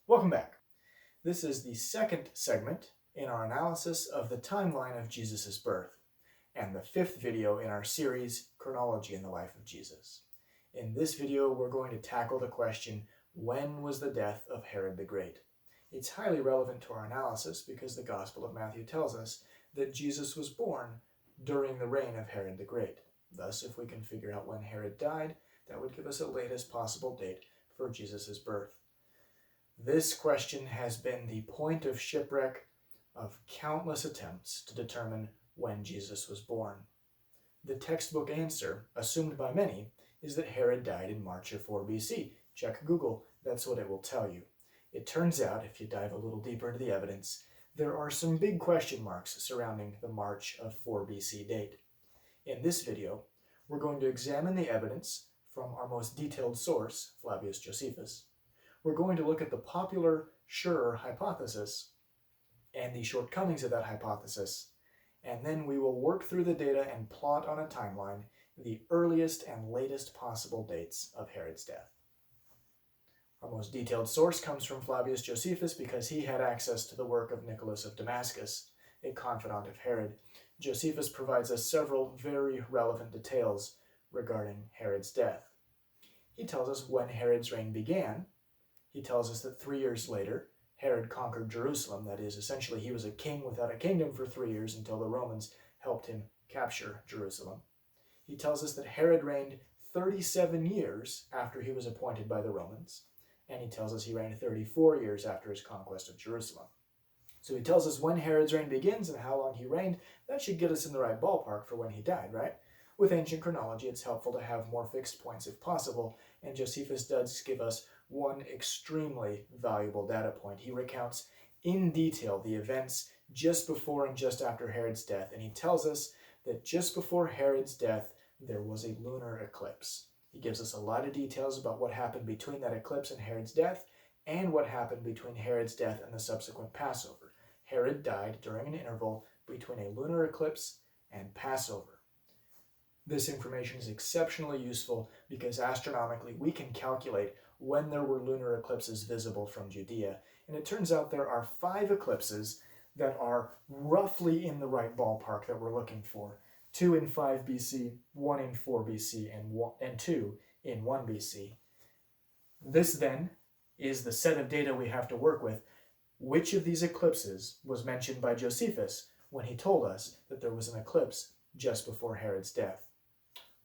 Welcome back. This is the second segment in our analysis of the timeline of Jesus' birth, and the fifth video in our series, Chronology in the Life of Jesus. In this video, we're going to tackle the question, when was the death of Herod the Great? It's highly relevant to our analysis because the Gospel of Matthew tells us that Jesus was born during the reign of Herod the Great. Thus, if we can figure out when Herod died, that would give us a latest possible date for Jesus' birth. This question has been the point of shipwreck of countless attempts to determine when Jesus was born. The textbook answer, assumed by many, is that Herod died in March of 4 BC. Check Google, that's what it will tell you. It turns out, if you dive a little deeper into the evidence, there are some big question marks surrounding the March of 4 BC date. In this video, we're going to examine the evidence from our most detailed source, Flavius Josephus. We're going to look at the popular Schurer hypothesis and the shortcomings of that hypothesis, and then we will work through the data and plot on a timeline the earliest and latest possible dates of Herod's death. Our most detailed source comes from Flavius Josephus because he had access to the work of Nicholas of Damascus, a confidant of Herod. Josephus provides us several very relevant details regarding Herod's death. He tells us when Herod's reign began. He tells us that 3 years later, Herod conquered Jerusalem. That is, essentially he was a king without a kingdom for 3 years until the Romans helped him capture Jerusalem. He tells us that Herod reigned 37 years after he was appointed by the Romans, and he tells us he reigned 34 years after his conquest of Jerusalem. So he tells us when Herod's reign begins and how long he reigned. That should get us in the right ballpark for when he died, right? With ancient chronology, it's helpful to have more fixed points if possible, and Josephus does give us one extremely valuable data point. He recounts in detail the events just before and just after Herod's death, and he tells us that just before Herod's death, there was a lunar eclipse. He gives us a lot of details about what happened between that eclipse and Herod's death, and what happened between Herod's death and the subsequent Passover. Herod died during an interval between a lunar eclipse and Passover. This information is exceptionally useful because astronomically we can calculate when there were lunar eclipses visible from Judea, and it turns out there are 5 eclipses that are roughly in the right ballpark that we're looking for. 2 in 5 BC, 1 in 4 BC, and 2 in 1 BC. This then is the set of data we have to work with. Which of these eclipses was mentioned by Josephus when he told us that there was an eclipse just before Herod's death?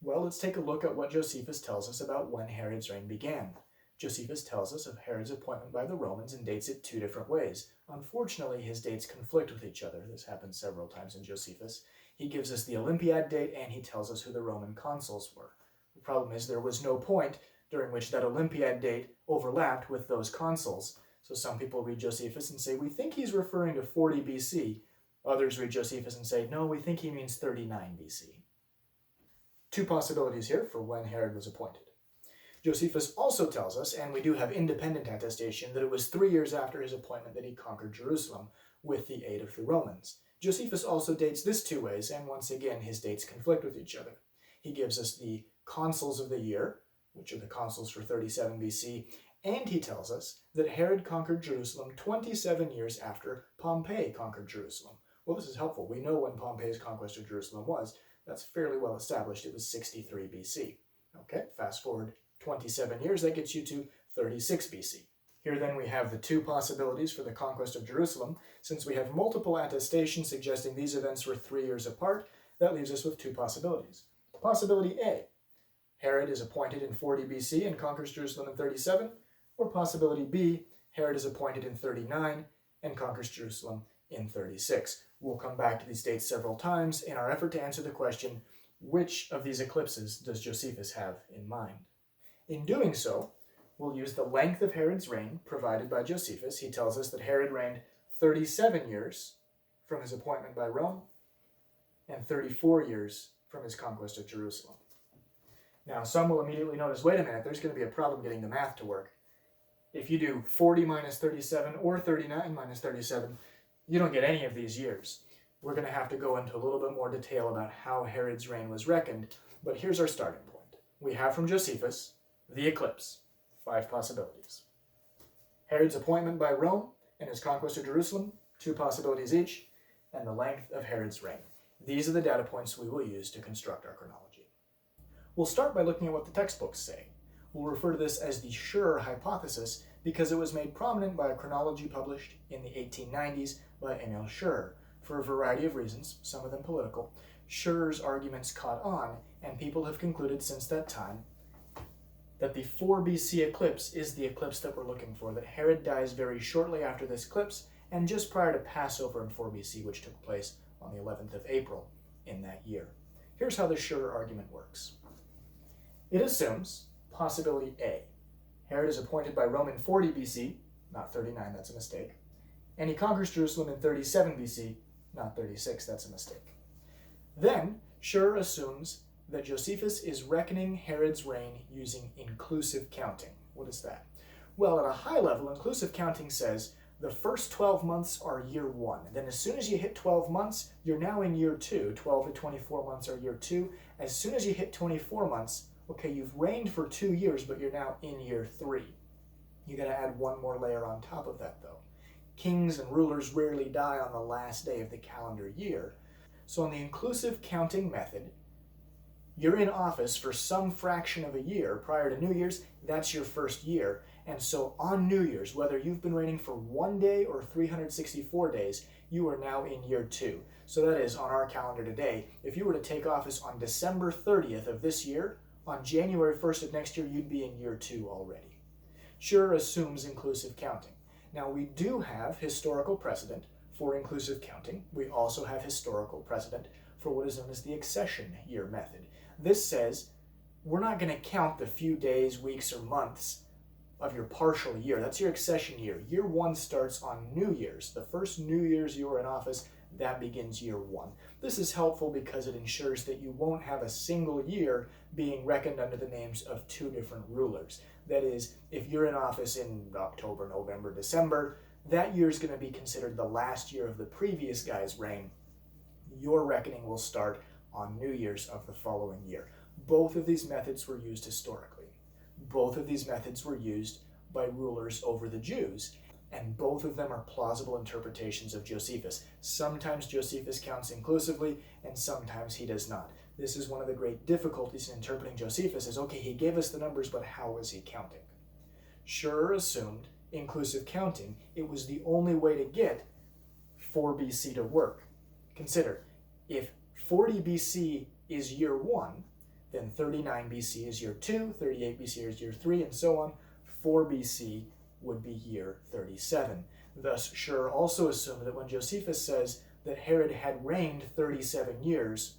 Well, let's take a look at what Josephus tells us about when Herod's reign began. Josephus tells us of Herod's appointment by the Romans and dates it 2 different ways. Unfortunately, his dates conflict with each other. This happens several times in Josephus. He gives us the Olympiad date, and he tells us who the Roman consuls were. The problem is there was no point during which that Olympiad date overlapped with those consuls. So some people read Josephus and say, we think he's referring to 40 BC. Others read Josephus and say, no, we think he means 39 BC. 2 possibilities here for when Herod was appointed. Josephus also tells us, and we do have independent attestation, that it was 3 years after his appointment that he conquered Jerusalem with the aid of the Romans. Josephus also dates this 2 ways, and once again his dates conflict with each other. He gives us the consuls of the year, which are the consuls for 37 BC, and he tells us that Herod conquered Jerusalem 27 years after Pompey conquered Jerusalem. Well, this is helpful. We know when Pompey's conquest of Jerusalem was. That's fairly well established. It was 63 BC. Okay, fast forward 27 years, that gets you to 36 BC. Here then we have the 2 possibilities for the conquest of Jerusalem. Since we have multiple attestations suggesting these events were 3 years apart, that leaves us with 2 possibilities. Possibility A, Herod is appointed in 40 BC and conquers Jerusalem in 37, or possibility B, Herod is appointed in 39 and conquers Jerusalem in 36. We'll come back to these dates several times in our effort to answer the question, which of these eclipses does Josephus have in mind? In doing so, we'll use the length of Herod's reign provided by Josephus. He tells us that Herod reigned 37 years from his appointment by Rome and 34 years from his conquest of Jerusalem. Now, some will immediately notice, wait a minute, there's going to be a problem getting the math to work. If you do 40 minus 37 or 39 minus 37, you don't get any of these years. We're going to have to go into a little bit more detail about how Herod's reign was reckoned, but here's our starting point. We have from Josephus the eclipse, 5 possibilities. Herod's appointment by Rome and his conquest of Jerusalem, 2 possibilities each, and the length of Herod's reign. These are the data points we will use to construct our chronology. We'll start by looking at what the textbooks say. We'll refer to this as the Schurer hypothesis because it was made prominent by a chronology published in the 1890s by Emil Schurer. For a variety of reasons, some of them political, Schurer's arguments caught on, and people have concluded since that time that the 4 BC eclipse is the eclipse that we're looking for, that Herod dies very shortly after this eclipse and just prior to Passover in 4 BC, which took place on the 11th of April in that year. Here's how the Schurer argument works. It assumes possibility A. Herod is appointed by Rome in 40 BC, not 39, that's a mistake, and he conquers Jerusalem in 37 BC, not 36, that's a mistake. Then, Schurer assumes that Josephus is reckoning Herod's reign using inclusive counting. What is that? Well, at a high level, inclusive counting says the first 12 months are year 1. Then as soon as you hit 12 months, you're now in year 2. 12 to 24 months are year 2. As soon as you hit 24 months, okay, you've reigned for 2 years, but you're now in year 3. You got to add one more layer on top of that, though. Kings and rulers rarely die on the last day of the calendar year. So in the inclusive counting method, you're in office for some fraction of a year prior to New Year's, that's your first year. And so on New Year's, whether you've been reigning for 1 day or 364 days, you are now in year 2. So that is, on our calendar today, if you were to take office on December 30th of this year, on January 1st of next year, you'd be in year 2 already. Schurer assumes inclusive counting. Now, we do have historical precedent for inclusive counting. We also have historical precedent for what is known as the accession year method. This says we're not going to count the few days, weeks, or months of your partial year. That's your accession year. Year 1 starts on New Year's. The first New Year's you are in office, that begins year 1. This is helpful because it ensures that you won't have a single year being reckoned under the names of 2 different rulers. That is, if you're in office in October, November, December, that year is going to be considered the last year of the previous guy's reign. Your reckoning will start on New Year's of the following year. Both of these methods were used historically. Both of these methods were used by rulers over the Jews, and both of them are plausible interpretations of Josephus. Sometimes Josephus counts inclusively, and sometimes he does not. This is one of the great difficulties in interpreting Josephus is, okay, he gave us the numbers, but how was he counting? Schurer assumed inclusive counting. It was the only way to get 4 BC to work. Consider, if 40 BC is year 1, then 39 BC is year 2, 38 BC is year 3, and so on. 4 BC would be year 37. Thus, Schurer also assumed that when Josephus says that Herod had reigned 37 years,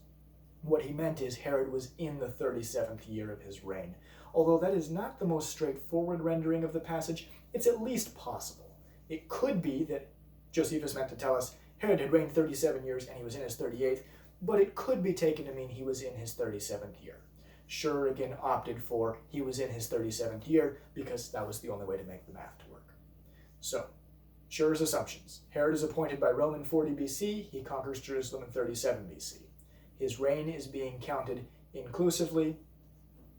what he meant is Herod was in the 37th year of his reign. Although that is not the most straightforward rendering of the passage, it's at least possible. It could be that Josephus meant to tell us Herod had reigned 37 years and he was in his 38th, but it could be taken to mean he was in his 37th year. Schurer again opted for he was in his 37th year because that was the only way to make the math to work. So, Schurer's assumptions. Herod is appointed by Rome in 40 BC, he conquers Jerusalem in 37 BC. His reign is being counted inclusively.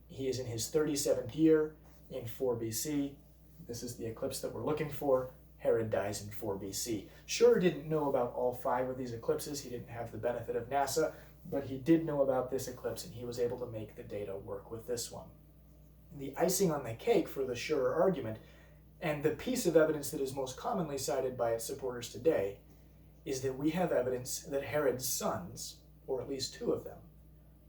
He is in his 37th year in 4 BC. This is the eclipse that we're looking for. Herod dies in 4 BC. Schurer didn't know about all 5 of these eclipses. He didn't have the benefit of NASA, but he did know about this eclipse, and he was able to make the data work with this one. The icing on the cake for the Schurer argument, and the piece of evidence that is most commonly cited by its supporters today, is that we have evidence that Herod's sons, or at least 2 of them,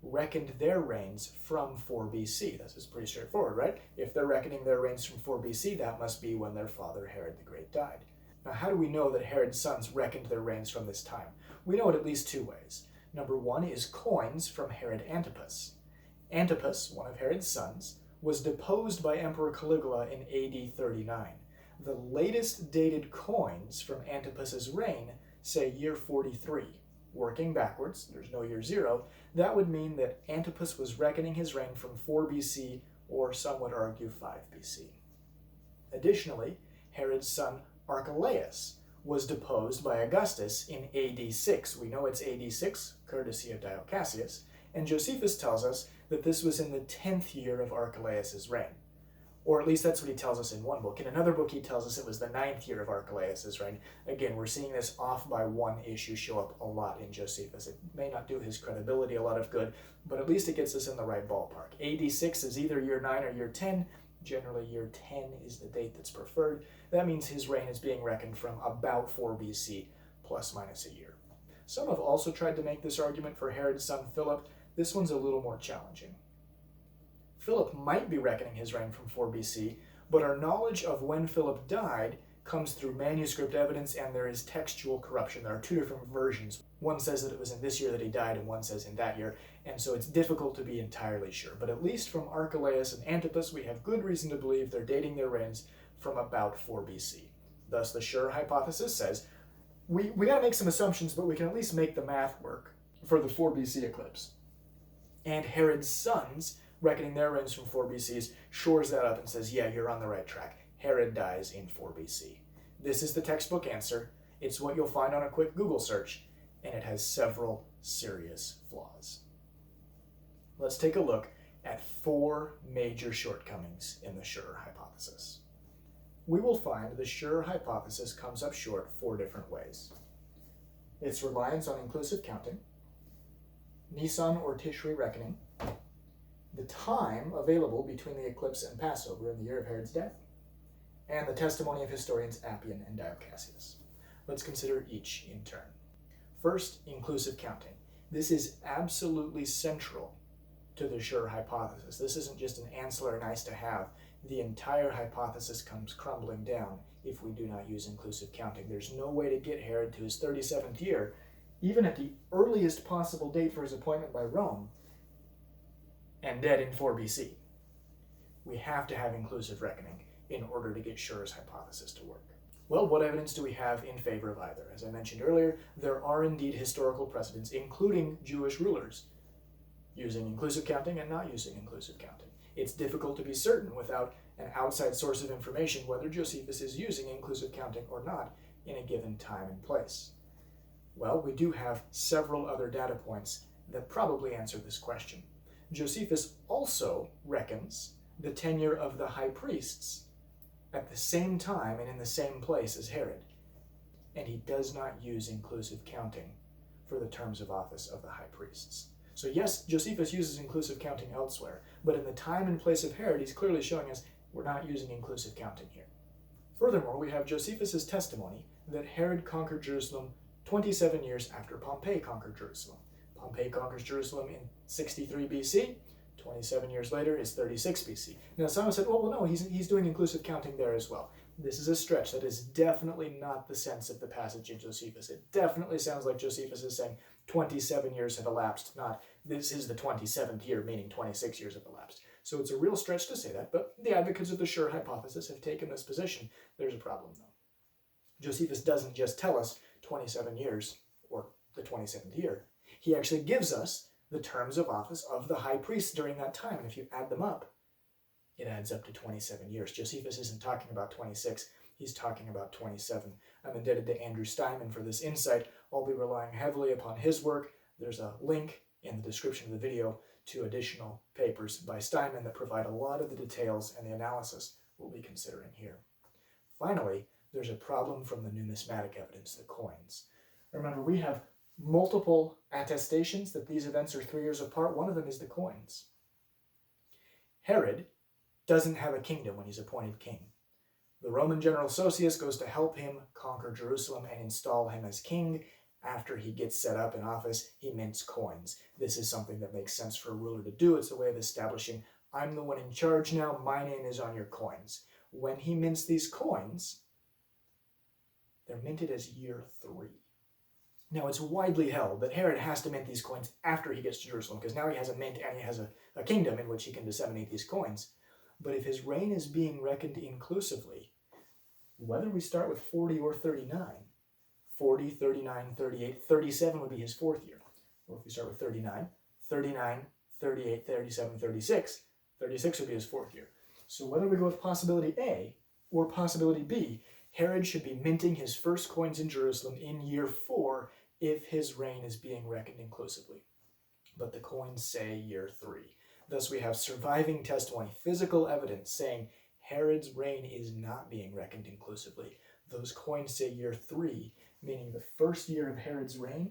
reckoned their reigns from 4 BC. This is pretty straightforward, right? If they're reckoning their reigns from 4 BC, that must be when their father Herod the Great died. Now, how do we know that Herod's sons reckoned their reigns from this time? We know it at least 2 ways. Number 1 is coins from Herod Antipas. Antipas, one of Herod's sons, was deposed by Emperor Caligula in AD 39. The latest dated coins from Antipas's reign say year 43. Working backwards, there's no year 0, that would mean that Antipas was reckoning his reign from 4 BC, or some would argue 5 BC. Additionally, Herod's son Archelaus was deposed by Augustus in AD 6. We know it's AD 6, courtesy of Dio Cassius, and Josephus tells us that this was in the 10th year of Archelaus' reign. Or at least that's what he tells us in one book. In another book, he tells us it was the 9th year of Archelaus's reign. Again, we're seeing this off by one issue show up a lot in Josephus. It may not do his credibility a lot of good, but at least it gets us in the right ballpark. AD 6 is either year 9 or year 10. Generally, year 10 is the date that's preferred. That means his reign is being reckoned from about 4 BC, plus minus a year. Some have also tried to make this argument for Herod's son Philip. This one's a little more challenging. Philip might be reckoning his reign from 4 BC, but our knowledge of when Philip died comes through manuscript evidence, and there is textual corruption. There are two different versions. One says that it was in this year that he died, and one says in that year, and so it's difficult to be entirely sure. But at least from Archelaus and Antipas, we have good reason to believe they're dating their reigns from about 4 BC. Thus, the Schurer hypothesis says, we got to make some assumptions, but we can at least make the math work for the 4 BC eclipse. And Herod's sons, reckoning their reigns from 4 BCs, shores that up and says, yeah, you're on the right track. Herod dies in 4 BC. This is the textbook answer. It's what you'll find on a quick Google search, and it has several serious flaws. Let's take a look at 4 major shortcomings in the Schurer hypothesis. We will find the Schurer hypothesis comes up short 4 different ways. Its reliance on inclusive counting, Nisan or Tishri reckoning, the time available between the eclipse and Passover in the year of Herod's death, and the testimony of historians Appian and Dio Cassius. Let's consider each in turn. First, inclusive counting. This is absolutely central to the Schurer hypothesis. This isn't just an ancillary nice to have. The entire hypothesis comes crumbling down if we do not use inclusive counting. There's no way to get Herod to his 37th year, even at the earliest possible date for his appointment by Rome, and dead in 4 BC. We have to have inclusive reckoning in order to get Schurer's hypothesis to work. Well, what evidence do we have in favor of either? As I mentioned earlier, there are indeed historical precedents, including Jewish rulers, using inclusive counting and not using inclusive counting. It's difficult to be certain without an outside source of information whether Josephus is using inclusive counting or not in a given time and place. Well, we do have several other data points that probably answer this question. Josephus also reckons the tenure of the high priests at the same time and in the same place as Herod, and he does not use inclusive counting for the terms of office of the high priests. So yes, Josephus uses inclusive counting elsewhere, but in the time and place of Herod, he's clearly showing us we're not using inclusive counting here. Furthermore, we have Josephus's testimony that Herod conquered Jerusalem 27 years after Pompey conquered Jerusalem. Pompey conquers Jerusalem in 63 BC. 27 years later is 36 BC. Now, some have said, well, no, he's doing inclusive counting there as well. This is a stretch. That is definitely not the sense of the passage in Josephus. It definitely sounds like Josephus is saying 27 years have elapsed, not this is the 27th year, meaning 26 years have elapsed. So it's a real stretch to say that, but the advocates of the Schurer hypothesis have taken this position. There's a problem, though. Josephus doesn't just tell us 27 years, or the 27th year. He actually gives us the terms of office of the high priests during that time, and if you add them up, it adds up to 27 years. Josephus isn't talking about 26, he's talking about 27. I'm indebted to Andrew Steinmann for this insight. I'll be relying heavily upon his work. There's a link in the description of the video to additional papers by Steinmann that provide a lot of the details and the analysis we'll be considering here. Finally, there's a problem from the numismatic evidence, the coins. Remember, we have multiple attestations that these events are 3 years apart. One of them is the coins. Herod doesn't have a kingdom when he's appointed king. The Roman general Sosius goes to help him conquer Jerusalem and install him as king. After he gets set up in office, he mints coins. This is something that makes sense for a ruler to do. It's a way of establishing, I'm the one in charge now, my name is on your coins. When he mints these coins, they're minted as year 3. Now, it's widely held that Herod has to mint these coins after he gets to Jerusalem, because now he has a mint and he has a kingdom in which he can disseminate these coins. But if his reign is being reckoned inclusively, whether we start with 40 or 39, 40, 39, 38, 37 would be his 4th year. Or if we start with 39, 39, 38, 37, 36, 36 would be his 4th year. So whether we go with possibility A or possibility B, Herod should be minting his first coins in Jerusalem in year 4 if his reign is being reckoned inclusively. But the coins say year 3. Thus we have surviving testimony, physical evidence saying Herod's reign is not being reckoned inclusively. Those coins say year 3, meaning the first year of Herod's reign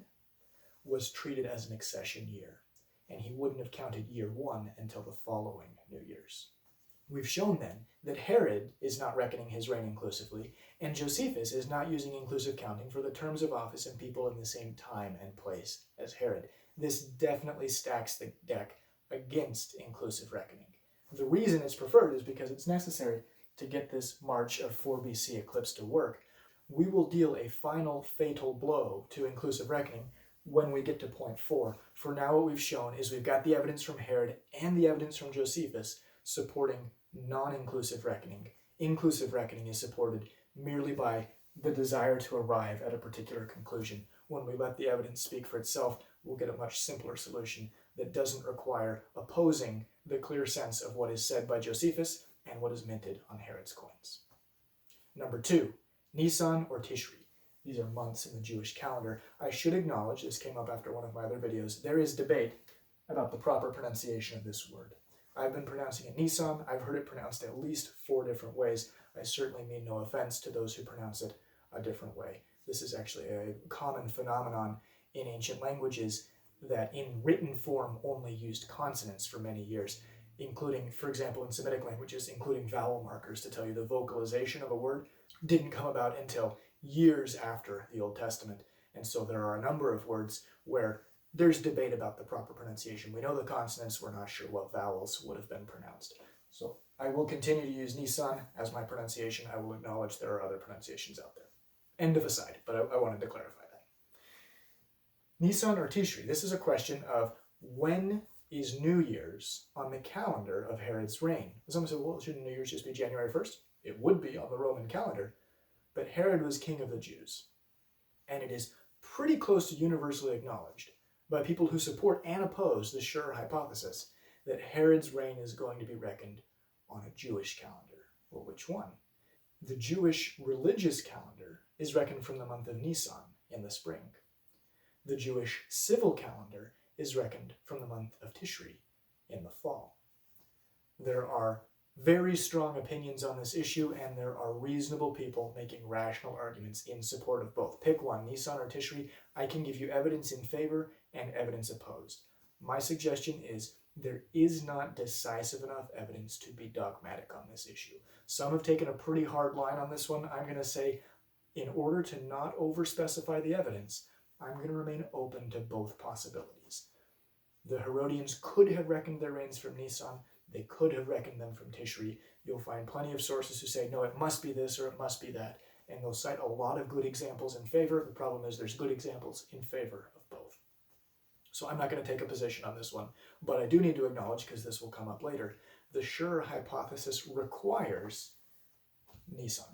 was treated as an accession year, and he wouldn't have counted year 1 until the following New Year's. We've shown then that Herod is not reckoning his reign inclusively, and Josephus is not using inclusive counting for the terms of office and people in the same time and place as Herod. This definitely stacks the deck against inclusive reckoning. The reason it's preferred is because it's necessary to get this March of 4 BC eclipse to work. We will deal a final fatal blow to inclusive reckoning when we get to point 4. For now, what we've shown is we've got the evidence from Herod and the evidence from Josephus supporting non-inclusive reckoning. Inclusive reckoning is supported merely by the desire to arrive at a particular conclusion. When we let the evidence speak for itself, we'll get a much simpler solution that doesn't require opposing the clear sense of what is said by Josephus and what is minted on Herod's coins. Number 2, Nisan or Tishri. These are months in the Jewish calendar. I should acknowledge, this came up after one of my other videos, there is debate about the proper pronunciation of this word. I've been pronouncing it Nisan. I've heard it pronounced at least 4 different ways. I certainly mean no offense to those who pronounce it a different way. This is actually a common phenomenon in ancient languages that in written form only used consonants for many years, including, for example, in Semitic languages, including vowel markers to tell you the vocalization of a word didn't come about until years after the Old Testament. And so there are a number of words where there's debate about the proper pronunciation. We know the consonants, we're not sure what vowels would have been pronounced. So I will continue to use Nisan as my pronunciation. I will acknowledge there are other pronunciations out there. End of aside, but I wanted to clarify that. Nisan or Tishri, this is a question of when is New Year's on the calendar of Herod's reign. Someone said, well, shouldn't New Year's just be January 1st? It would be on the Roman calendar, but Herod was king of the Jews. And it is pretty close to universally acknowledged by people who support and oppose the Schurer hypothesis that Herod's reign is going to be reckoned on a Jewish calendar. Well, which one? The Jewish religious calendar is reckoned from the month of Nisan in the spring. The Jewish civil calendar is reckoned from the month of Tishri in the fall. There are very strong opinions on this issue, and there are reasonable people making rational arguments in support of both. Pick one, Nisan or Tishri. I can give you evidence in favor and evidence opposed. My suggestion is there is not decisive enough evidence to be dogmatic on this issue. Some have taken a pretty hard line on this one. I'm going to say, in order to not overspecify the evidence, I'm going to remain open to both possibilities. The Herodians could have reckoned their reigns from Nisan. They could have reckoned them from Tishri. You'll find plenty of sources who say, no, it must be this or it must be that. And they'll cite a lot of good examples in favor. The problem is there's good examples in favor of both. So I'm not going to take a position on this one, but I do need to acknowledge, because this will come up later, the Schurer hypothesis requires Nisan.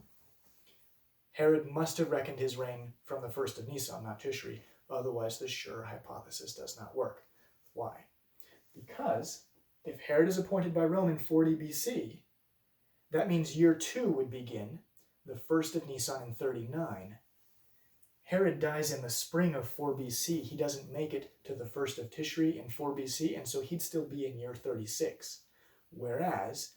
Herod must have reckoned his reign from the 1st of Nisan, not Tishri. Otherwise, the Schurer hypothesis does not work. Why? Because if Herod is appointed by Rome in 40 BC, that means year 2 would begin the 1st of Nisan in 39. Herod dies in the spring of 4 BC. He doesn't make it to the 1st of Tishri in 4 BC, and so he'd still be in year 36. Whereas,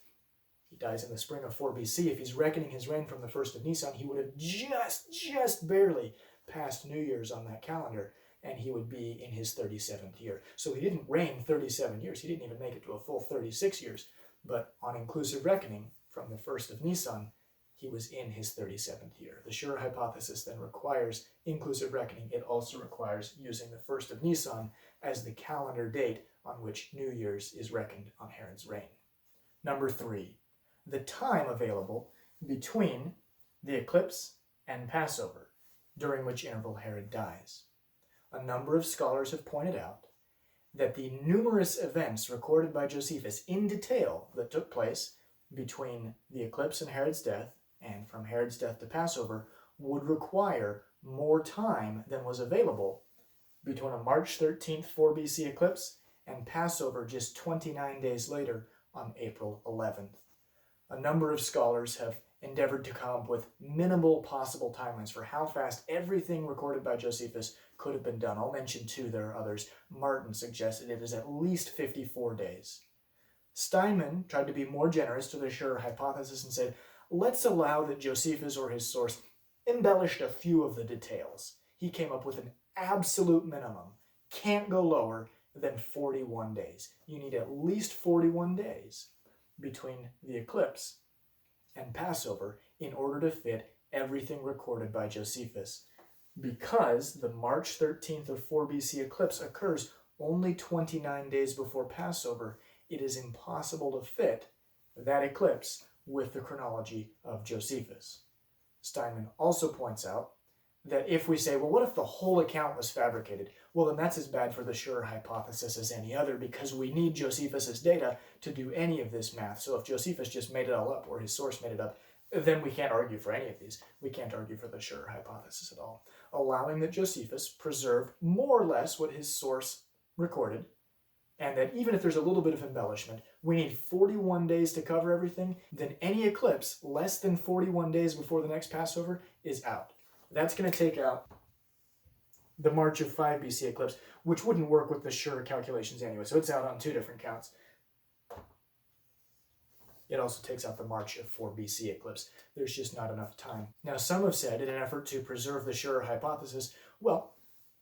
he dies in the spring of 4 BC. If he's reckoning his reign from the 1st of Nisan, he would have just barely passed New Year's on that calendar, and he would be in his 37th year. So he didn't reign 37 years. He didn't even make it to a full 36 years. But on inclusive reckoning, from the 1st of Nisan, he was in his 37th year. The Schurer hypothesis then requires inclusive reckoning. It also requires using the 1st of Nisan as the calendar date on which New Year's is reckoned on Herod's reign. Number 3, the time available between the eclipse and Passover, during which interval Herod dies. A number of scholars have pointed out that the numerous events recorded by Josephus in detail that took place between the eclipse and Herod's death, and from Herod's death to Passover, would require more time than was available between a March 13th 4 BC eclipse and Passover just 29 days later on April 11th. A number of scholars have endeavored to come up with minimal possible timelines for how fast everything recorded by Josephus could have been done. I'll mention 2, there are others. Martin suggested it is at least 54 days. Steinmann tried to be more generous to the Schurer hypothesis and said, let's allow that Josephus or his source embellished a few of the details. He came up with an absolute minimum. Can't go lower than 41 days. You need at least 41 days between the eclipse and Passover in order to fit everything recorded by Josephus. Because the March 13th of 4 BC eclipse occurs only 29 days before Passover, it is impossible to fit that eclipse with the chronology of Josephus. Steinmann also points out that if we say, well, what if the whole account was fabricated? Well, then that's as bad for the Schurer hypothesis as any other, because we need Josephus's data to do any of this math. So if Josephus just made it all up, or his source made it up, then we can't argue for any of these. We can't argue for the Schurer hypothesis at all. Allowing that Josephus preserved more or less what his source recorded, and that even if there's a little bit of embellishment, we need 41 days to cover everything, then any eclipse less than 41 days before the next Passover is out. That's going to take out the March of 5 BC eclipse, which wouldn't work with the Schurer calculations anyway, so it's out on two different counts. It also takes out the March of 4 BC eclipse. There's just not enough time. Now, some have said, in an effort to preserve the Schurer hypothesis, well,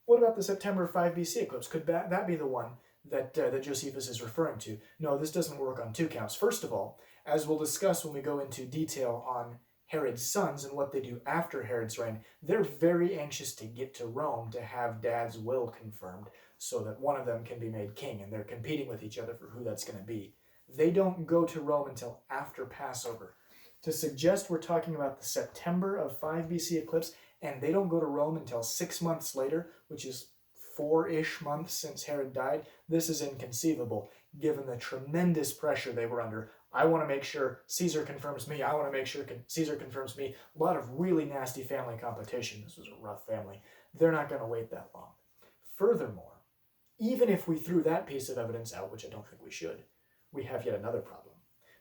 what about the September 5 BC eclipse? Could that be the one that Josephus is referring to? No, this doesn't work on two counts. First of all, as we'll discuss when we go into detail on Herod's sons and what they do after Herod's reign, they're very anxious to get to Rome to have Dad's will confirmed so that one of them can be made king, and they're competing with each other for who that's going to be. They don't go to Rome until after Passover. To suggest we're talking about the September of 5 BC eclipse and they don't go to Rome until 6 months later, which is 4-ish months since Herod died, this is inconceivable given the tremendous pressure they were under. I want to make sure Caesar confirms me. I want to make sure Caesar confirms me. A lot of really nasty family competition. This was a rough family. They're not going to wait that long. Furthermore, even if we threw that piece of evidence out, which I don't think we should, we have yet another problem.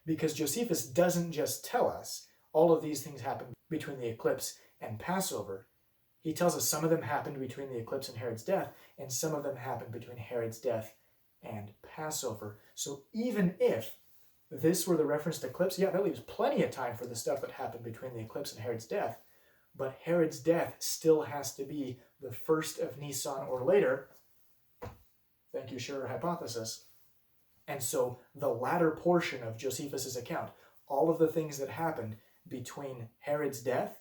Because Josephus doesn't just tell us all of these things happened between the eclipse and Passover. He tells us some of them happened between the eclipse and Herod's death, and some of them happened between Herod's death and Passover. So even if this were the referenced eclipse, yeah, that leaves plenty of time for the stuff that happened between the eclipse and Herod's death. But Herod's death still has to be the 1st of Nisan or later. Thank you, Schurer hypothesis. And so the latter portion of Josephus's account, all of the things that happened between Herod's death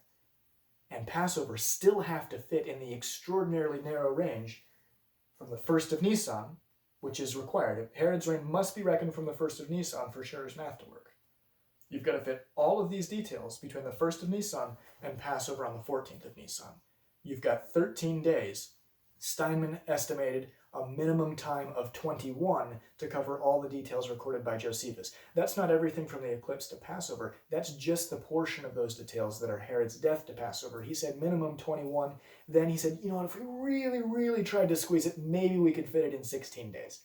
and Passover still have to fit in the extraordinarily narrow range from the 1st of Nisan, which is required. Herod's reign must be reckoned from the 1st of Nisan for Schurer's math to work. You've got to fit all of these details between the 1st of Nisan and Passover on the 14th of Nisan. You've got 13 days. Steinmann estimated a minimum time of 21 to cover all the details recorded by Josephus. That's not everything from the eclipse to Passover. That's just the portion of those details that are Herod's death to Passover. He said minimum 21. Then he said, you know what, if we really, really tried to squeeze it, maybe we could fit it in 16 days.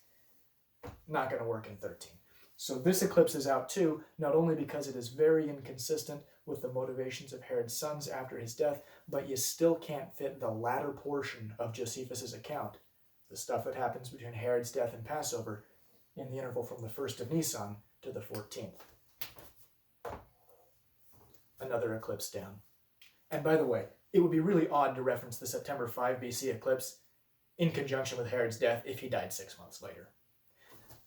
Not going to work in 13. So this eclipse is out too, not only because it is very inconsistent with the motivations of Herod's sons after his death, but you still can't fit the latter portion of Josephus's account, the stuff that happens between Herod's death and Passover, in the interval from the 1st of Nisan to the 14th. Another eclipse down. And by the way, it would be really odd to reference the September 5 BC eclipse in conjunction with Herod's death if he died 6 months later.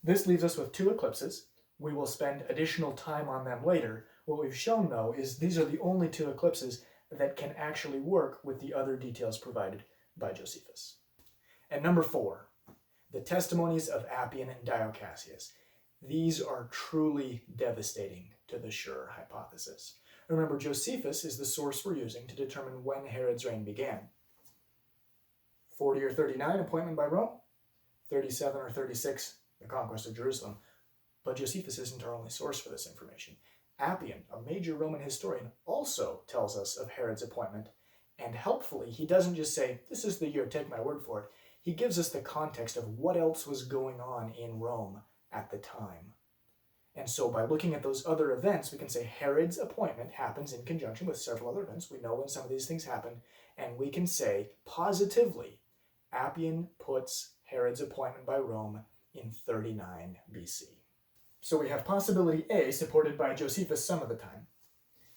This leaves us with 2 eclipses. We will spend additional time on them later. What we've shown, though, is these are the only 2 eclipses that can actually work with the other details provided by Josephus. And number 4, the testimonies of Appian and Dio Cassius. These are truly devastating to the Schurer hypothesis. Remember, Josephus is the source we're using to determine when Herod's reign began. 40 or 39, appointment by Rome. 37 or 36, the conquest of Jerusalem. But Josephus isn't our only source for this information. Appian, a major Roman historian, also tells us of Herod's appointment, and helpfully, he doesn't just say, this is the year, take my word for it. He gives us the context of what else was going on in Rome at the time. And so by looking at those other events, we can say Herod's appointment happens in conjunction with several other events. We know when some of these things happen, and we can say positively, Appian puts Herod's appointment by Rome in 39 BC. So we have possibility A supported by Josephus some of the time,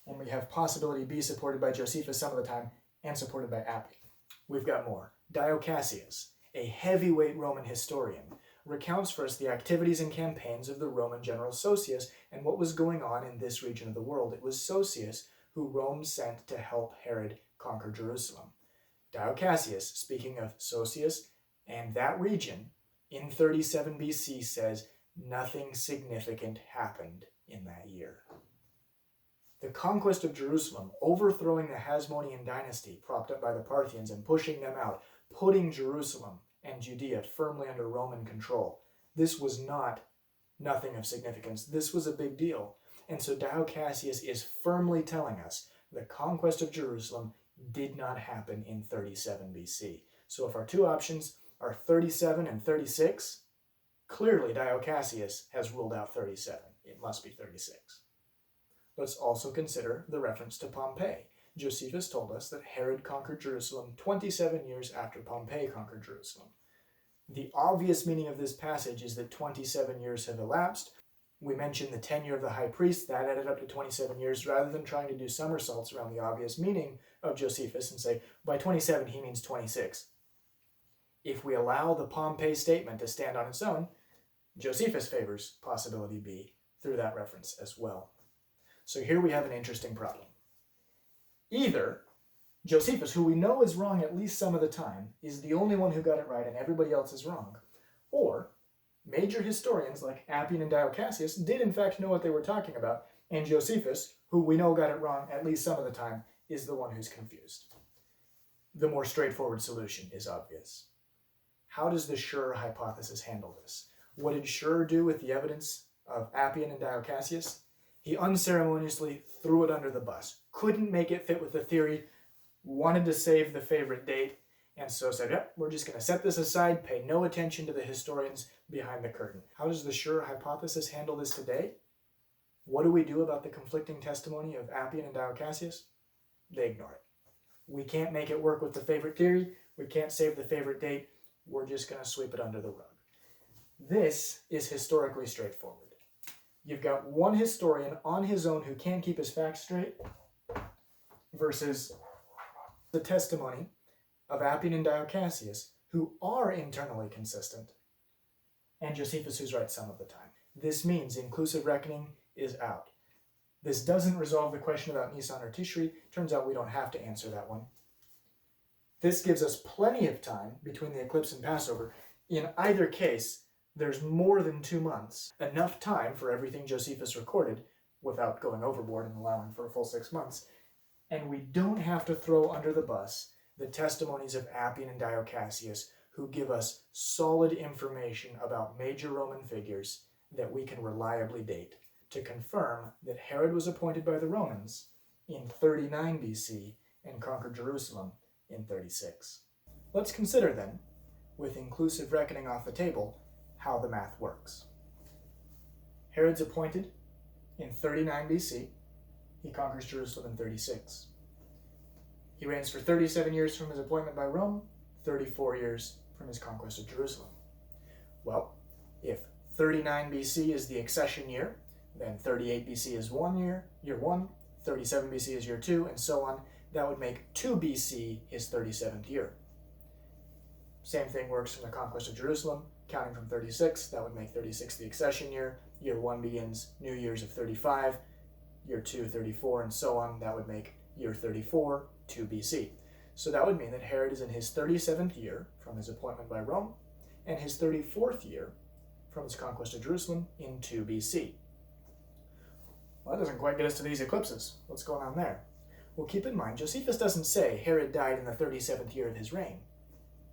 and we have possibility B supported by Josephus some of the time and supported by Appian. We've got more. Dio Cassius, a heavyweight Roman historian, recounts for us the activities and campaigns of the Roman general Sosius and what was going on in this region of the world. It was Sosius who Rome sent to help Herod conquer Jerusalem. Dio Cassius, speaking of Sosius and that region, in 37 BC says, nothing significant happened in that year. The conquest of Jerusalem, overthrowing the Hasmonean dynasty propped up by the Parthians and pushing them out, putting Jerusalem and Judea firmly under Roman control. This was not nothing of significance. This was a big deal. And so Dio Cassius is firmly telling us the conquest of Jerusalem did not happen in 37 BC. So if our two options are 37 and 36, clearly Dio Cassius has ruled out 37. It must be 36. Let's also consider the reference to Pompey. Josephus told us that Herod conquered Jerusalem 27 years after Pompey conquered Jerusalem. The obvious meaning of this passage is that 27 years have elapsed. We mentioned the tenure of the high priest, that added up to 27 years, rather than trying to do somersaults around the obvious meaning of Josephus and say, by 27 he means 26. If we allow the Pompey statement to stand on its own, Josephus favors possibility B through that reference as well. So here we have an interesting problem. Either Josephus, who we know is wrong at least some of the time, is the only one who got it right and everybody else is wrong, or major historians like Appian and Dio Cassius did in fact know what they were talking about, and Josephus, who we know got it wrong at least some of the time, is the one who's confused. The more straightforward solution is obvious. How does the Schurer hypothesis handle this? What did Schurer do with the evidence of Appian and Dio Cassius? He unceremoniously threw it under the bus, couldn't make it fit with the theory, wanted to save the favorite date, and so said, yep, we're just going to set this aside, pay no attention to the historians behind the curtain. How does the Schurer hypothesis handle this today? What do we do about the conflicting testimony of Appian and Dio Cassius? They ignore it. We can't make it work with the favorite theory, we can't save the favorite date, we're just going to sweep it under the rug. This is historically straightforward. You've got one historian on his own who can't keep his facts straight versus the testimony of Appian and Dio Cassius, who are internally consistent, and Josephus, who's right some of the time. This means inclusive reckoning is out. This doesn't resolve the question about Nisan or Tishri. Turns out we don't have to answer that one. This gives us plenty of time between the eclipse and Passover. In either case, there's more than 2 months, enough time for everything Josephus recorded without going overboard and allowing for a full 6 months. And we don't have to throw under the bus the testimonies of Appian and Dio Cassius, who give us solid information about major Roman figures that we can reliably date to confirm that Herod was appointed by the Romans in 39 BC and conquered Jerusalem in 36. Let's consider then, with inclusive reckoning off the table, how the math works. Herod's appointed in 39 BC. He conquers Jerusalem in 36. He reigns for 37 years from his appointment by Rome, 34 years from his conquest of Jerusalem. Well, if 39 BC is the accession year, then 38 BC is 1 year, year 1, 37 BC is year 2, and so on. That would make 2 BC his 37th year. Same thing works from the conquest of Jerusalem. Counting from 36, that would make 36 the accession year. Year 1 begins New Year's of 35, year 2, 34, and so on. That would make year 34, 2 BC. So that would mean that Herod is in his 37th year from his appointment by Rome, and his 34th year from his conquest of Jerusalem in 2 BC. Well, that doesn't quite get us to these eclipses. What's going on there? Well, keep in mind, Josephus doesn't say Herod died in the 37th year of his reign.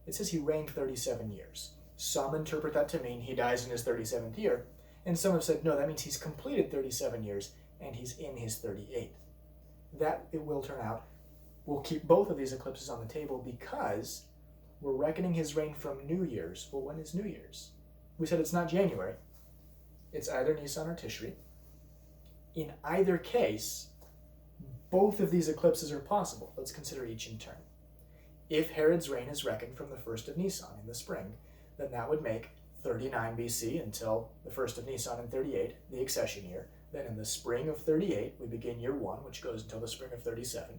It says he reigned 37 years. Some interpret that to mean he dies in his 37th year, and some have said, no, that means he's completed 37 years and he's in his 38th. That, it will turn out, will keep both of these eclipses on the table because we're reckoning his reign from New Year's. Well, when is New Year's? We said it's not January. It's either Nisan or Tishri. In either case, both of these eclipses are possible. Let's consider each in turn. If Herod's reign is reckoned from the 1st of Nisan in the spring, then that would make 39 BC until the 1st of Nisan in 38, the accession year. Then in the spring of 38, we begin year 1, which goes until the spring of 37.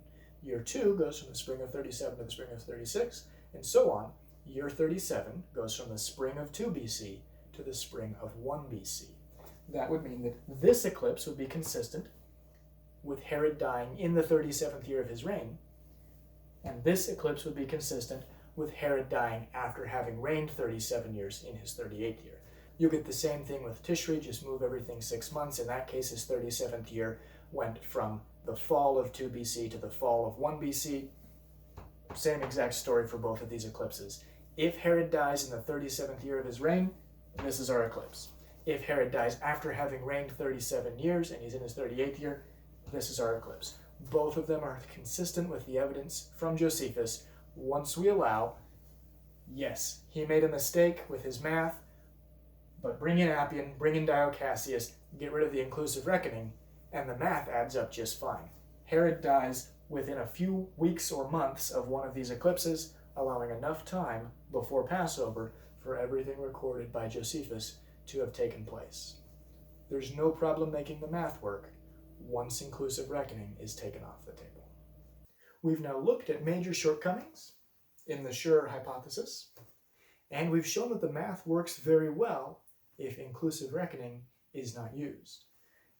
Year 2 goes from the spring of 37 to the spring of 36, and so on. Year 37 goes from the spring of 2 BC to the spring of 1 BC. That would mean that this eclipse would be consistent with Herod dying in the 37th year of his reign, and this eclipse would be consistent with Herod dying after having reigned 37 years in his 38th year. You get the same thing with Tishri, just move everything 6 months. In that case, his 37th year went from the fall of 2 BC to the fall of 1 BC. Same exact story for both of these eclipses. If Herod dies in the 37th year of his reign, this is our eclipse. If Herod dies after having reigned 37 years and he's in his 38th year, this is our eclipse. Both of them are consistent with the evidence from Josephus. Once we allow, yes, he made a mistake with his math, but bring in Appian, bring in Dio Cassius, get rid of the inclusive reckoning, and the math adds up just fine. Herod dies within a few weeks or months of one of these eclipses, allowing enough time before Passover for everything recorded by Josephus to have taken place. There's no problem making the math work once inclusive reckoning is taken off the table. We've now looked at major shortcomings in the Schurer hypothesis, and we've shown that the math works very well if inclusive reckoning is not used.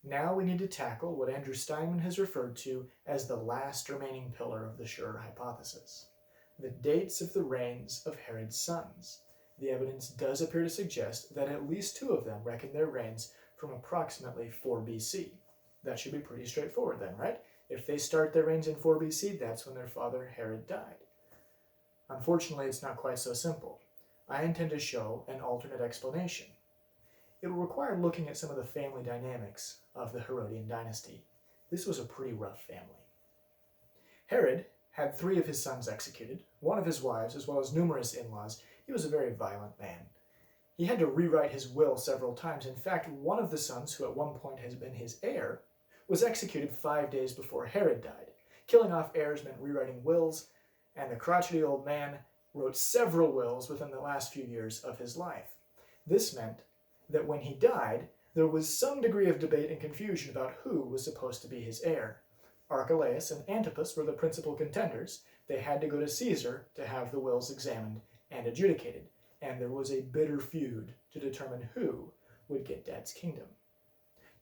Now we need to tackle what Andrew Steinmann has referred to as the last remaining pillar of the Schurer hypothesis: the dates of the reigns of Herod's sons. The evidence does appear to suggest that at least 2 of them reckon their reigns from approximately 4 BC. That should be pretty straightforward then, right? If they start their reigns in 4 BC, that's when their father Herod died. Unfortunately, it's not quite so simple. I intend to show an alternate explanation. It will require looking at some of the family dynamics of the Herodian dynasty. This was a pretty rough family. Herod had 3 of his sons executed, 1 of his wives, as well as numerous in-laws. He was a very violent man. He had to rewrite his will several times. In fact, one of the sons, who at one point has been his heir, was executed 5 days before Herod died. Killing off heirs meant rewriting wills, and the crotchety old man wrote several wills within the last few years of his life. This meant that when he died, there was some degree of debate and confusion about who was supposed to be his heir. Archelaus and Antipas were the principal contenders. They had to go to Caesar to have the wills examined and adjudicated, and there was a bitter feud to determine who would get Dad's kingdom.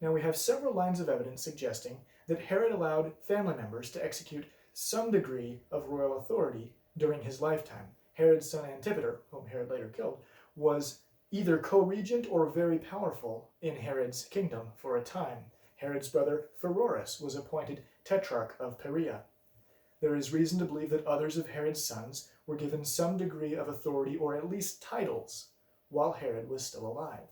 Now we have several lines of evidence suggesting that Herod allowed family members to execute some degree of royal authority during his lifetime. Herod's son Antipater, whom Herod later killed, was either co-regent or very powerful in Herod's kingdom for a time. Herod's brother Pheroras was appointed tetrarch of Perea. There is reason to believe that others of Herod's sons were given some degree of authority or at least titles while Herod was still alive.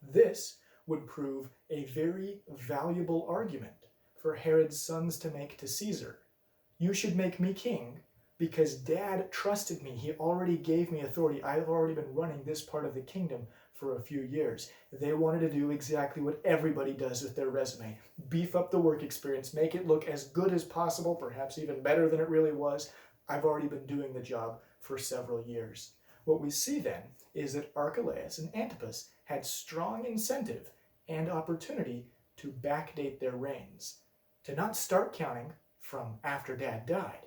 This would prove a very valuable argument for Herod's sons to make to Caesar. You should make me king because Dad trusted me. He already gave me authority. I've already been running this part of the kingdom for a few years. They wanted to do exactly what everybody does with their resume. Beef up the work experience, make it look as good as possible, perhaps even better than it really was. I've already been doing the job for several years. What we see then is that Archelaus and Antipas had strong incentive and opportunity to backdate their reigns, to not start counting from after Dad died,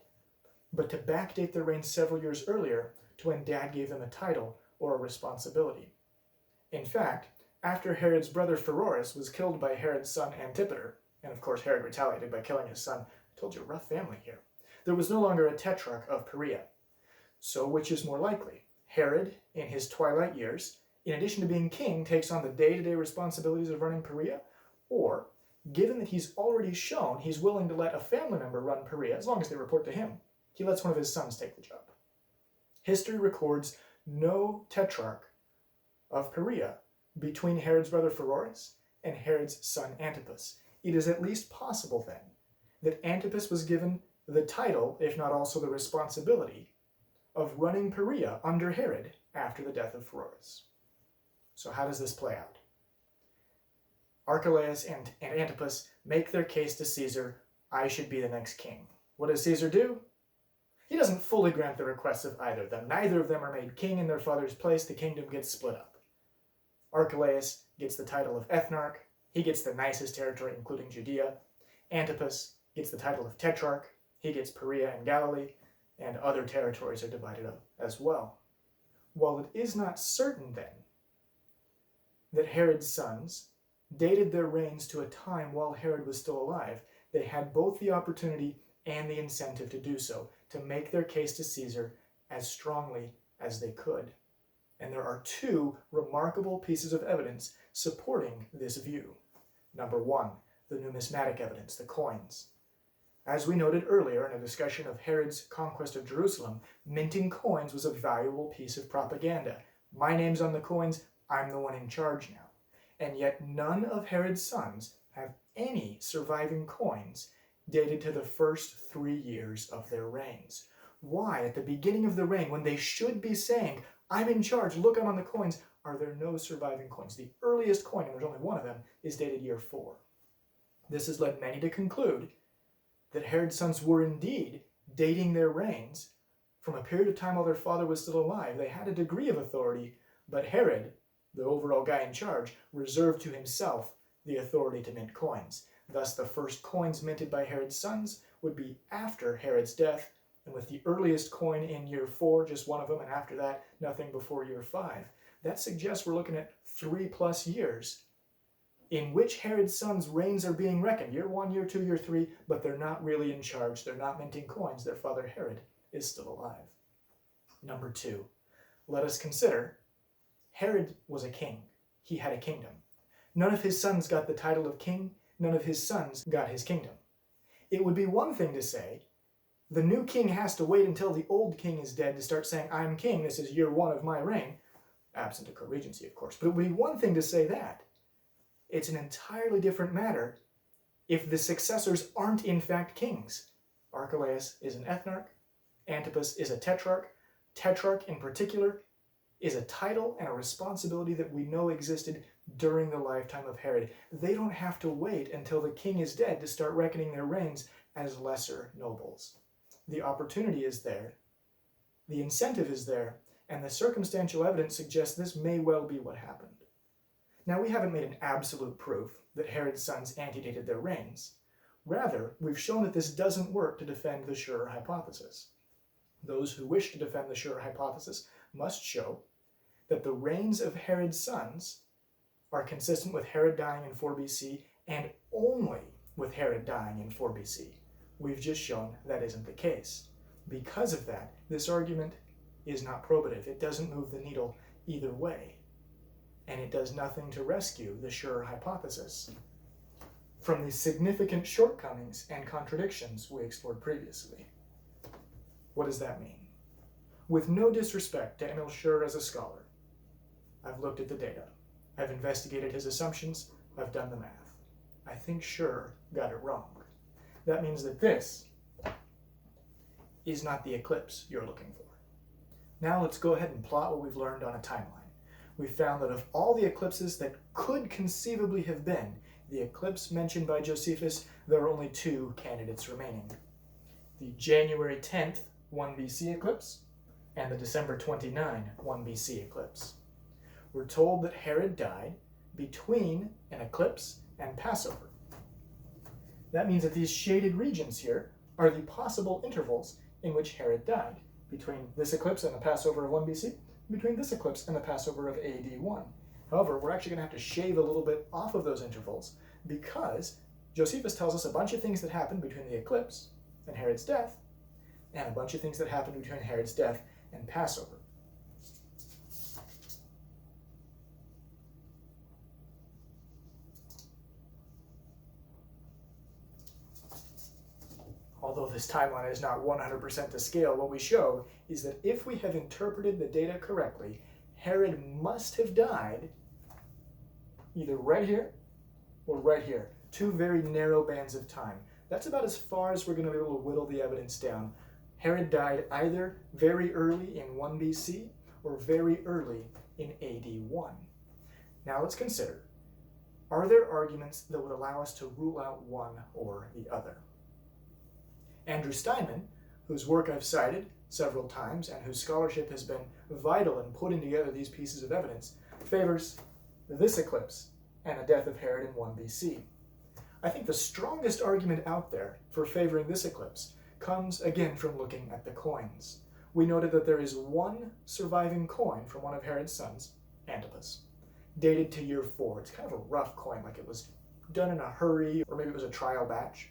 but to backdate their reigns several years earlier to when Dad gave them a title or a responsibility. In fact, after Herod's brother Pheroras was killed by Herod's son Antipater, and of course Herod retaliated by killing his son, I told you, rough family here, there was no longer a tetrarch of Perea. So which is more likely? Herod, in his twilight years, in addition to being king, takes on the day-to-day responsibilities of running Perea? Or, given that he's already shown he's willing to let a family member run Perea, as long as they report to him, he lets one of his sons take the job. History records no tetrarch of Perea between Herod's brother Pheroras and Herod's son Antipas. It is at least possible, then, that Antipas was given the title, if not also the responsibility, of running Perea under Herod after the death of Pheroras. So how does this play out? Archelaus and Antipas make their case to Caesar, I should be the next king. What does Caesar do? He doesn't fully grant the requests of either of them. Neither of them are made king in their father's place. The kingdom gets split up. Archelaus gets the title of ethnarch. He gets the nicest territory, including Judea. Antipas gets the title of tetrarch. He gets Perea and Galilee, and other territories are divided up as well. While it is not certain, then, that Herod's sons dated their reigns to a time while Herod was still alive, they had both the opportunity and the incentive to do so, to make their case to Caesar as strongly as they could. And there are two remarkable pieces of evidence supporting this view. Number one, the numismatic evidence, the coins. As we noted earlier in a discussion of Herod's conquest of Jerusalem, minting coins was a valuable piece of propaganda. My name's on the coins, I'm the one in charge now. And yet none of Herod's sons have any surviving coins dated to the first 3 years of their reigns. Why, at the beginning of the reign, when they should be saying, I'm in charge, look, I'm on the coins, are there no surviving coins? The earliest coin, and there's only one of them, is dated year 4. This has led many to conclude that Herod's sons were indeed dating their reigns from a period of time while their father was still alive. They had a degree of authority, but Herod, the overall guy in charge, reserved to himself the authority to mint coins. Thus, the first coins minted by Herod's sons would be after Herod's death, and with the earliest coin in year 4, just one of them, and after that, nothing before year 5. That suggests we're looking at 3+ years in which Herod's sons' reigns are being reckoned. Year 1, year 2, year 3, but they're not really in charge. They're not minting coins. Their father Herod is still alive. Number 2, let us consider Herod was a king. He had a kingdom. None of his sons got the title of king. None of his sons got his kingdom. It would be one thing to say, the new king has to wait until the old king is dead to start saying, I'm king, this is year 1 of my reign, absent a co-regency, of course. But it would be one thing to say that. It's an entirely different matter if the successors aren't in fact kings. Archelaus is an ethnarch. Antipas is a tetrarch. Tetrarch, in particular, is a title and a responsibility that we know existed during the lifetime of Herod. They don't have to wait until the king is dead to start reckoning their reigns as lesser nobles. The opportunity is there, the incentive is there, and the circumstantial evidence suggests this may well be what happened. Now, we haven't made an absolute proof that Herod's sons antedated their reigns. Rather, we've shown that this doesn't work to defend the Schurer hypothesis. Those who wish to defend the Schurer hypothesis must show that the reigns of Herod's sons are consistent with Herod dying in 4 BC and only with Herod dying in 4 BC. We've just shown that isn't the case. Because of that, this argument is not probative. It doesn't move the needle either way. And it does nothing to rescue the Schurer hypothesis from the significant shortcomings and contradictions we explored previously. What does that mean? With no disrespect to Emil Schurer as a scholar, I've looked at the data. I've investigated his assumptions. I've done the math. I think Schurer got it wrong. That means that this is not the eclipse you're looking for. Now let's go ahead and plot what we've learned on a timeline. We found that of all the eclipses that could conceivably have been the eclipse mentioned by Josephus, there are only 2 candidates remaining. The January 10th 1 BC eclipse and the December 29 1 BC eclipse. We're told that Herod died between an eclipse and Passover. That means that these shaded regions here are the possible intervals in which Herod died, between this eclipse and the Passover of 1 BC, between this eclipse and the Passover of AD 1. However, we're actually going to have to shave a little bit off of those intervals because Josephus tells us a bunch of things that happened between the eclipse and Herod's death, and a bunch of things that happened between Herod's death and Passover. Although this timeline is not 100% to scale, what we show is that if we have interpreted the data correctly, Herod must have died either right here or right here. 2 very narrow bands of time. That's about as far as we're going to be able to whittle the evidence down. Herod died either very early in 1 BC or very early in AD 1. Now let's consider, are there arguments that would allow us to rule out one or the other? Andrew Steinmann, whose work I've cited several times and whose scholarship has been vital in putting together these pieces of evidence, favors this eclipse and the death of Herod in 1 BC. I think the strongest argument out there for favoring this eclipse comes again from looking at the coins. We noted that there is one surviving coin from one of Herod's sons, Antipas, dated to year 4. It's kind of a rough coin, like it was done in a hurry, or maybe it was a trial batch.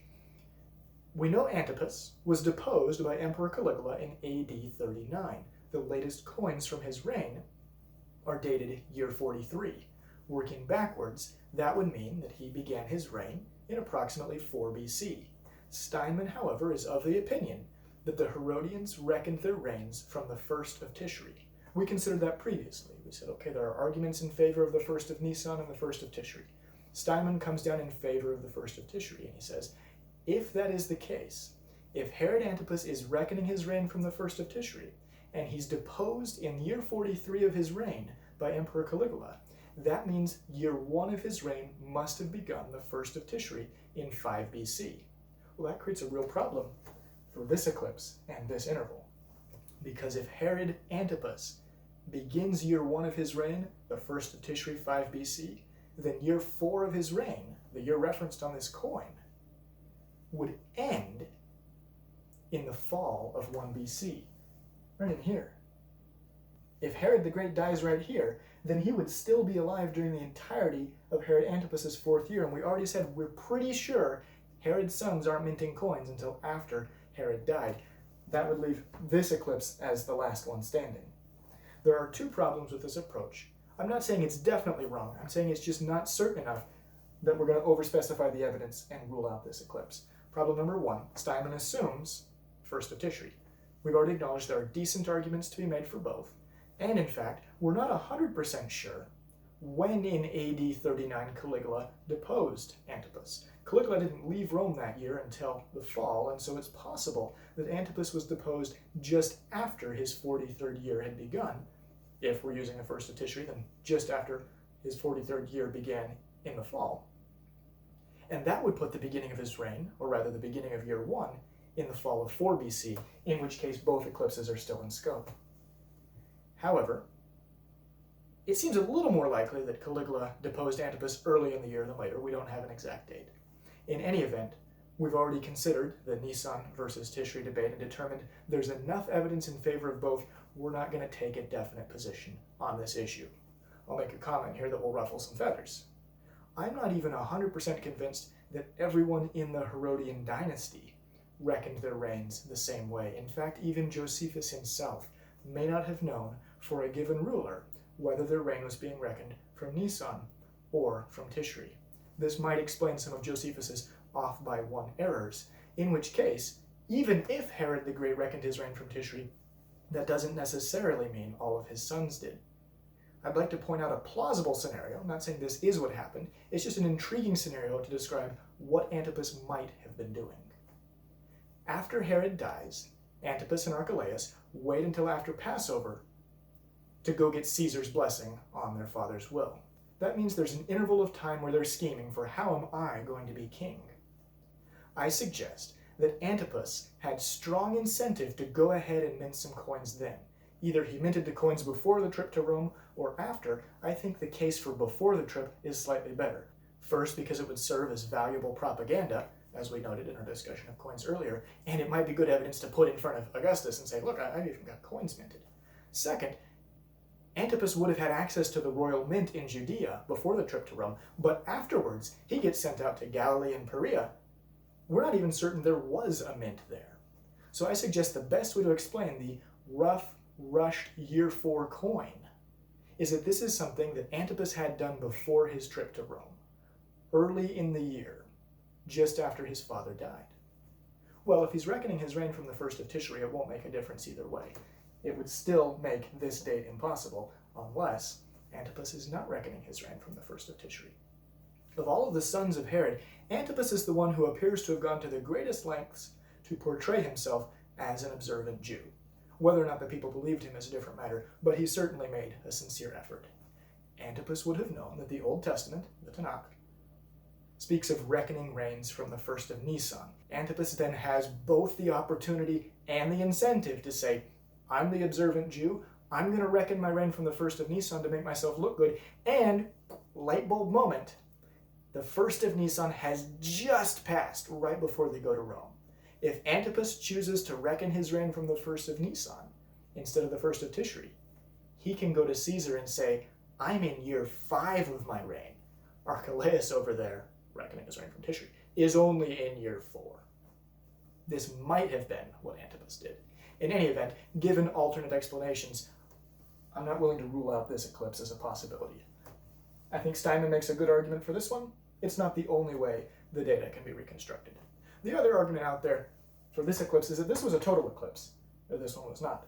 We know Antipas was deposed by Emperor Caligula in AD 39. The latest coins from his reign are dated year 43. Working backwards, that would mean that he began his reign in approximately 4 BC. Steinmann, however, is of the opinion that the Herodians reckoned their reigns from the 1st of Tishri. We considered that previously. We said, okay, there are arguments in favor of the 1st of Nisan and the 1st of Tishri. Steinmann comes down in favor of the 1st of Tishri, and he says, if that is the case, if Herod Antipas is reckoning his reign from the 1st of Tishri, and he's deposed in year 43 of his reign by Emperor Caligula, that means year 1 of his reign must have begun the 1st of Tishri in 5 BC. Well, that creates a real problem for this eclipse and this interval. Because if Herod Antipas begins year 1 of his reign, the 1st of Tishri, 5 BC, then year 4 of his reign, the year referenced on this coin, would end in the fall of 1 BC, right in here. If Herod the Great dies right here, then he would still be alive during the entirety of Herod Antipas's 4th year, and we already said we're pretty sure Herod's sons aren't minting coins until after Herod died. That would leave this eclipse as the last one standing. There are 2 problems with this approach. I'm not saying it's definitely wrong. I'm saying it's just not certain enough that we're going to overspecify the evidence and rule out this eclipse. Problem number 1, Steinmann assumes 1st of Tishri. We've already acknowledged there are decent arguments to be made for both. And in fact, we're not 100% sure when in AD 39 Caligula deposed Antipas. Caligula didn't leave Rome that year until the fall, and so it's possible that Antipas was deposed just after his 43rd year had begun. If we're using the 1st of Tishri, then just after his 43rd year began in the fall. And that would put the beginning of his reign, or rather the beginning of year 1, in the fall of 4 BC, in which case both eclipses are still in scope. However, it seems a little more likely that Caligula deposed Antipas early in the year than later. We don't have an exact date. In any event, we've already considered the Nisan versus Tishri debate and determined there's enough evidence in favor of both. We're not going to take a definite position on this issue. I'll make a comment here that will ruffle some feathers. I'm not even 100% convinced that everyone in the Herodian dynasty reckoned their reigns the same way. In fact, even Josephus himself may not have known for a given ruler whether their reign was being reckoned from Nisan or from Tishri. This might explain some of Josephus's off by 1 errors, in which case, even if Herod the Great reckoned his reign from Tishri, that doesn't necessarily mean all of his sons did. I'd like to point out a plausible scenario. I'm not saying this is what happened. It's just an intriguing scenario to describe what Antipas might have been doing. After Herod dies, Antipas and Archelaus wait until after Passover to go get Caesar's blessing on their father's will. That means there's an interval of time where they're scheming for how am I going to be king. I suggest that Antipas had strong incentive to go ahead and mint some coins then. Either he minted the coins before the trip to Rome or after. I think the case for before the trip is slightly better. First, because it would serve as valuable propaganda, as we noted in our discussion of coins earlier, and it might be good evidence to put in front of Augustus and say, look, I've even got coins minted. Second, Antipas would have had access to the royal mint in Judea before the trip to Rome, but afterwards he gets sent out to Galilee and Perea. We're not even certain there was a mint there. So I suggest the best way to explain the rough, rushed year 4 coin is that this is something that Antipas had done before his trip to Rome, early in the year, just after his father died. Well, if he's reckoning his reign from the 1st of Tishri, it won't make a difference either way. It would still make this date impossible unless Antipas is not reckoning his reign from the 1st of Tishri. Of all of the sons of Herod, Antipas is the one who appears to have gone to the greatest lengths to portray himself as an observant Jew. Whether or not the people believed him is a different matter, but he certainly made a sincere effort. Antipas would have known that the Old Testament, the Tanakh, speaks of reckoning reigns from the 1st of Nisan. Antipas then has both the opportunity and the incentive to say, I'm the observant Jew, I'm going to reckon my reign from the 1st of Nisan to make myself look good, and light bulb moment, the 1st of Nisan has just passed right before they go to Rome. If Antipas chooses to reckon his reign from the 1st of Nisan instead of the 1st of Tishri, he can go to Caesar and say, I'm in year 5 of my reign. Archelaus over there, reckoning his reign from Tishri, is only in year 4. This might have been what Antipas did. In any event, given alternate explanations, I'm not willing to rule out this eclipse as a possibility. I think Steinmann makes a good argument for this one. It's not the only way the data can be reconstructed. The other argument out there for this eclipse is that this was a total eclipse, or this one was not.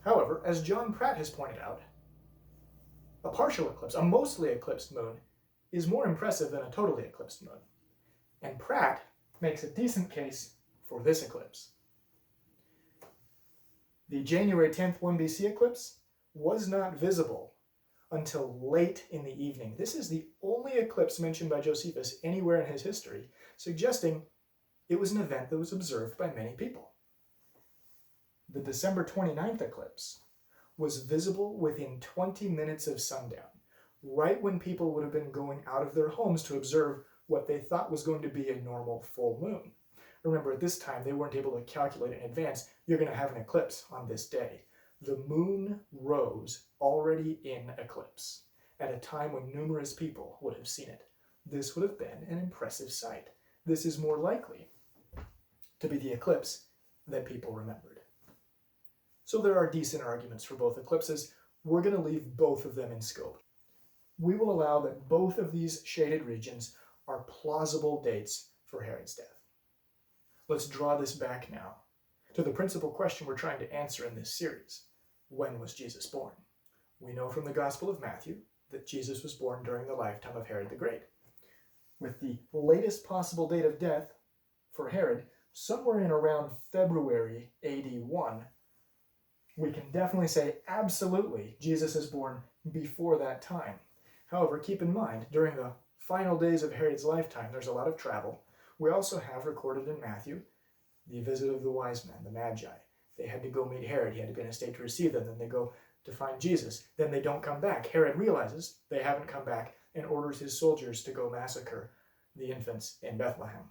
However, as John Pratt has pointed out, a partial eclipse, a mostly eclipsed moon, is more impressive than a totally eclipsed moon. And Pratt makes a decent case for this eclipse. The January 10th 1 BC eclipse was not visible until late in the evening. This is the only eclipse mentioned by Josephus anywhere in his history, suggesting it was an event that was observed by many people. The December 29th eclipse was visible within 20 minutes of sundown, right when people would have been going out of their homes to observe what they thought was going to be a normal full moon. Remember, at this time, they weren't able to calculate in advance, you're going to have an eclipse on this day. The moon rose already in eclipse, at a time when numerous people would have seen it. This would have been an impressive sight. This is more likely to be the eclipse that people remembered. So there are decent arguments for both eclipses. We're going to leave both of them in scope. We will allow that both of these shaded regions are plausible dates for Herod's death. Let's draw this back now to the principal question we're trying to answer in this series. When was Jesus born? We know from the Gospel of Matthew that Jesus was born during the lifetime of Herod the Great, with the latest possible date of death for Herod somewhere in around February AD 1. We can definitely say absolutely Jesus is born before that time. However, keep in mind, during the final days of Herod's lifetime, there's a lot of travel. We also have recorded in Matthew the visit of the wise men, the Magi. They had to go meet Herod. He had to be in a state to receive them. Then they go to find Jesus. Then they don't come back. Herod realizes they haven't come back and orders his soldiers to go massacre the infants in Bethlehem.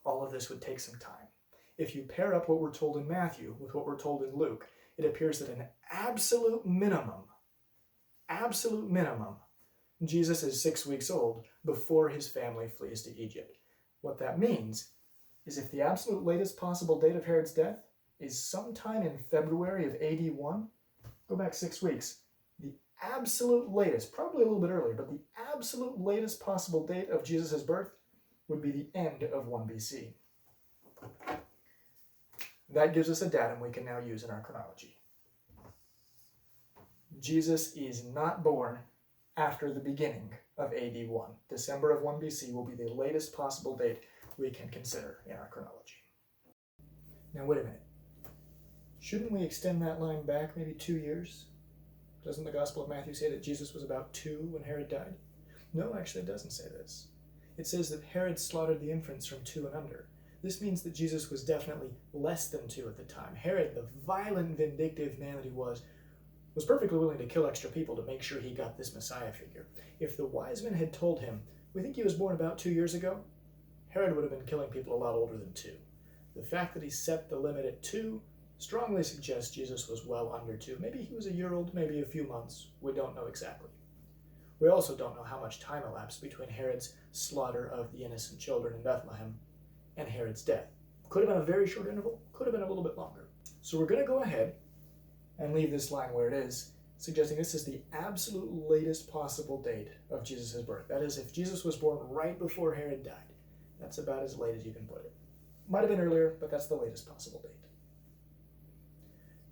All of this would take some time. If you pair up what we're told in Matthew with what we're told in Luke, it appears that an absolute minimum, Jesus is 6 weeks old before his family flees to Egypt. What that means is if the absolute latest possible date of Herod's death is sometime in February of AD 1, go back 6 weeks, the absolute latest, probably a little bit earlier, but the absolute latest possible date of Jesus' birth would be the end of 1 BC. That gives us a datum we can now use in our chronology. Jesus is not born after the beginning of AD 1. December of 1 BC will be the latest possible date we can consider in our chronology. Now wait a minute. Shouldn't we extend that line back maybe 2 years? Doesn't the Gospel of Matthew say that Jesus was about 2 when Herod died? No, actually it doesn't say this. It says that Herod slaughtered the infants from 2 and under. This means that Jesus was definitely less than 2 at the time. Herod, the violent, vindictive man that he was perfectly willing to kill extra people to make sure he got this Messiah figure. If the wise men had told him, we think he was born about 2 years ago, Herod would have been killing people a lot older than 2. The fact that he set the limit at 2 strongly suggests Jesus was well under 2. Maybe he was a year old, maybe a few months. We don't know exactly. We also don't know how much time elapsed between Herod's slaughter of the innocent children in Bethlehem and Herod's death. Could have been a very short interval, could have been a little bit longer. So we're going to go ahead and leave this line where it is, suggesting this is the absolute latest possible date of Jesus' birth. That is, if Jesus was born right before Herod died, that's about as late as you can put it. Might have been earlier, but that's the latest possible date.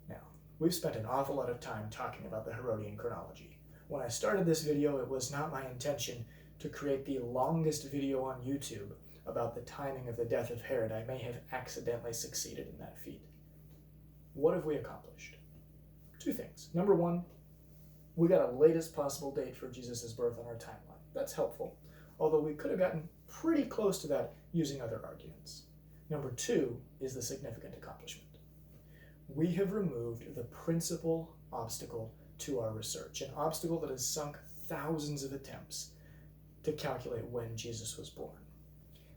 Now, we've spent an awful lot of time talking about the Herodian chronology. When I started this video, it was not my intention to create the longest video on YouTube about the timing of the death of Herod. I may have accidentally succeeded in that feat. What have we accomplished? 2 things. Number 1, we got a latest possible date for Jesus' birth on our timeline. That's helpful, although we could have gotten pretty close to that using other arguments. Number 2 is the significant accomplishment. We have removed the principal obstacle to our research, an obstacle that has sunk thousands of attempts. to calculate when Jesus was born.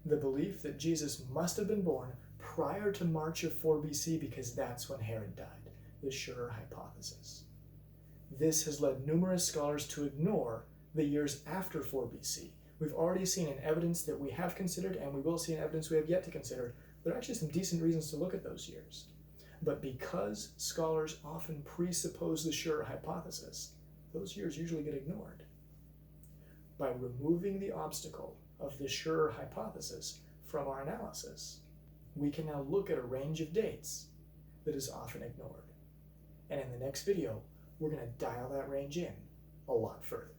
The belief that Jesus must have been born prior to March of 4 BC because that's when Herod died, the Schurer hypothesis. This has led numerous scholars to ignore the years after 4 BC. We've already seen in evidence that we have considered, and we will see in evidence we have yet to consider, there are actually some decent reasons to look at those years. But because scholars often presuppose the Schurer hypothesis, those years usually get ignored. By removing the obstacle of the Schurer hypothesis from our analysis, we can now look at a range of dates that is often ignored. And in the next video, we're going to dial that range in a lot further.